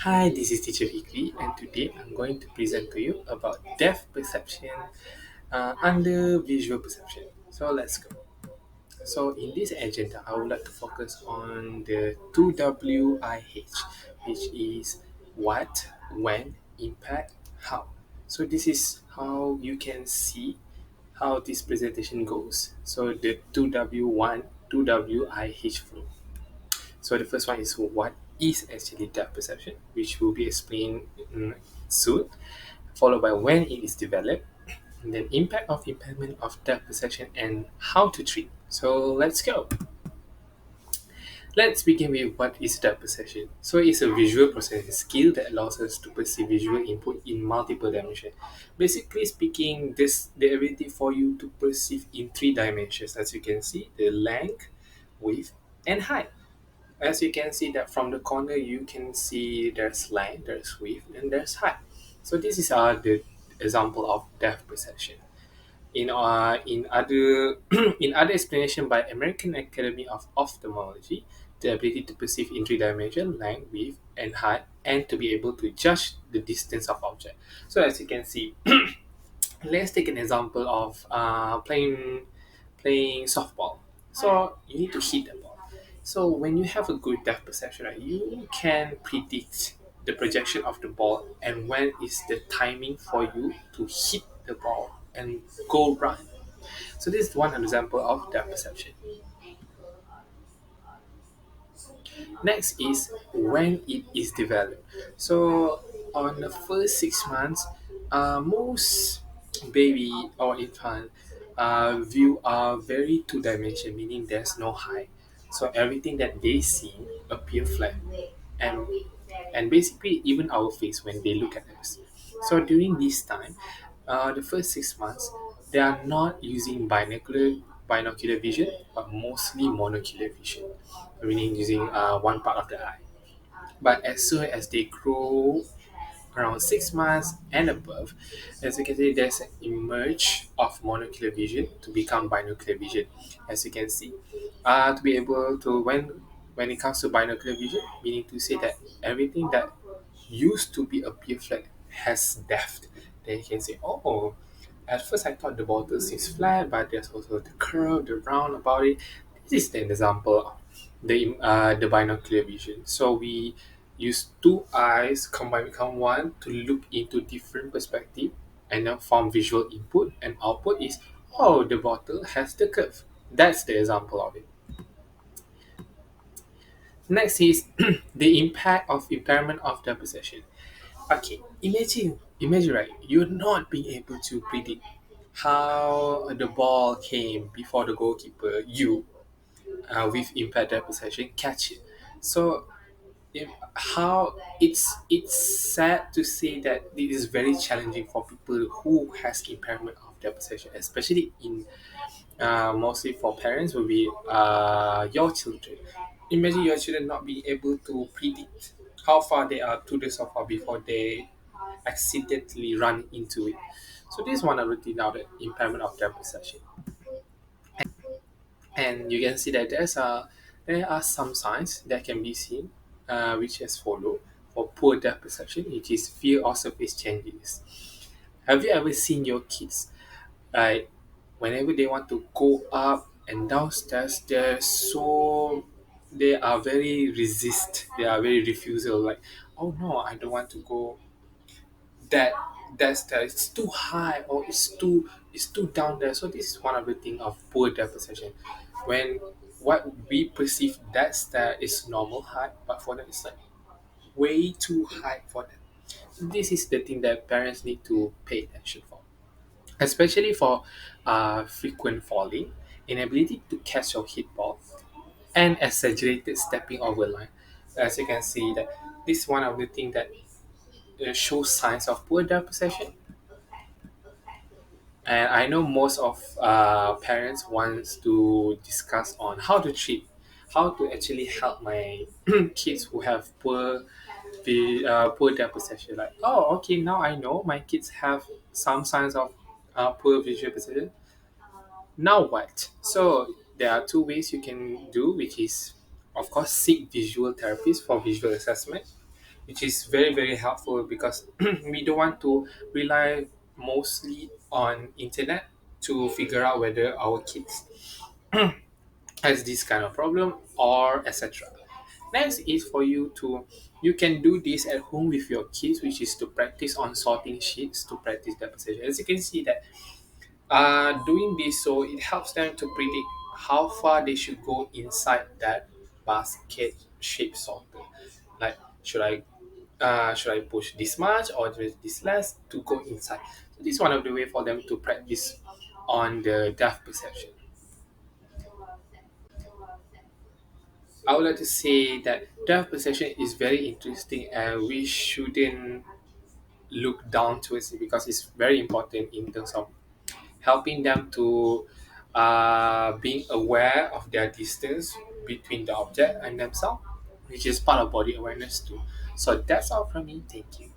Hi, this is Teacher Vikri, and today I'm going to present to you about depth perception under visual perception. So let's go. So in this agenda, I would like to focus on the 2WIH, which is what, when, impact, how. So this is how you can see how this presentation goes. So the 2W1, 2WIH flow. So the first one is what is actually depth perception, which will be explained soon, followed by when it is developed, and then impact of impairment of depth perception and how to treat. So let's go. Let's begin with what is depth perception. So it's a visual processing skill that allows us to perceive visual input in multiple dimensions. Basically speaking, this the ability for you to perceive in three dimensions, as you can see, the length, width, and height. As you can see that from the corner, you can see there's line, there's width, and there's height. So this is the example of depth perception. In other in other explanation by American Academy of Ophthalmology, the ability to perceive in three dimension, length, width, and height, and to be able to judge the distance of object. So as you can see, let's take an example of playing softball. So you need to hit the ball. So when you have a good depth perception, right, you can predict the projection of the ball and when is the timing for you to hit the ball and go run. So this is one example of depth perception. Next is when it is developed. So on the first 6 months, most baby or infant view are very two dimension, meaning there's no height. So everything that they see appear flat, and basically even our face when they look at us. So during this time, the first 6 months, they are not using binocular vision, but mostly monocular vision, meaning using one part of the eye. But as soon as they grow around 6 months and above, as you can see, there's an emerge of monocular vision to become binocular vision. As you can see, to be able to when it comes to binocular vision, meaning to say that everything that used to be appear flat has depth. Then you can say, oh, at first I thought the bottle is flat, but there's also the curve, the round about it. This is an example of the binocular vision. So we use two eyes combined become one to look into different perspective and then form visual input and output is, oh, the bottle has the curve. That's the example of it. Next is the impact of impairment of the perception. Okay, imagine, right? You're not being able to predict how the ball came before the goalkeeper, with impaired perception, catch it. So, how it's sad to say that it is very challenging for people who has impairment of their perception, especially in mostly for parents will be your children. Imagine your children not being able to predict how far they are to the sofa before they accidentally run into it. So this is one of the thing now, the impairment of their perception. And you can see that there are some signs that can be seen, which as follow. For poor depth perception, it is fear of surface changes. Have you ever seen your kids, like whenever they want to go up and downstairs, they are very resist. They are very refusal. Like, oh no, I don't want to go that that it's too high or it's too down there. So this is one of the thing of poor depth perception. When what we perceive that stair is normal height, but for them it's like way too high for them. This is the thing that parents need to pay attention for, especially for frequent falling, inability to catch or hit ball, and exaggerated stepping over line. As you can see that this is one of the things that shows signs of poor depth perception. And I know most of parents wants to discuss on how to actually help my kids who have poor depth perception. Like, oh, okay, now I know my kids have some signs of poor visual perception. Now what? So there are two ways you can do, which is, of course, seek visual therapists for visual assessment. which is very very helpful because we don't want to rely mostly on internet to figure out whether our kids has this kind of problem or etc. Next is for you to you can do this at home with your kids, which is to practice on sorting sheets to practice their position. As you can see that doing this, so it helps them to predict how far they should go inside that basket shaped sorter. Like should I push this much or this less to go inside? So this is one of the way for them to practice on the depth perception. I would like to say that depth perception is very interesting and we shouldn't look down to it because it's very important in terms of helping them to being aware of their distance between the object and themselves, which is part of body awareness too. So that's all from me. Thank you.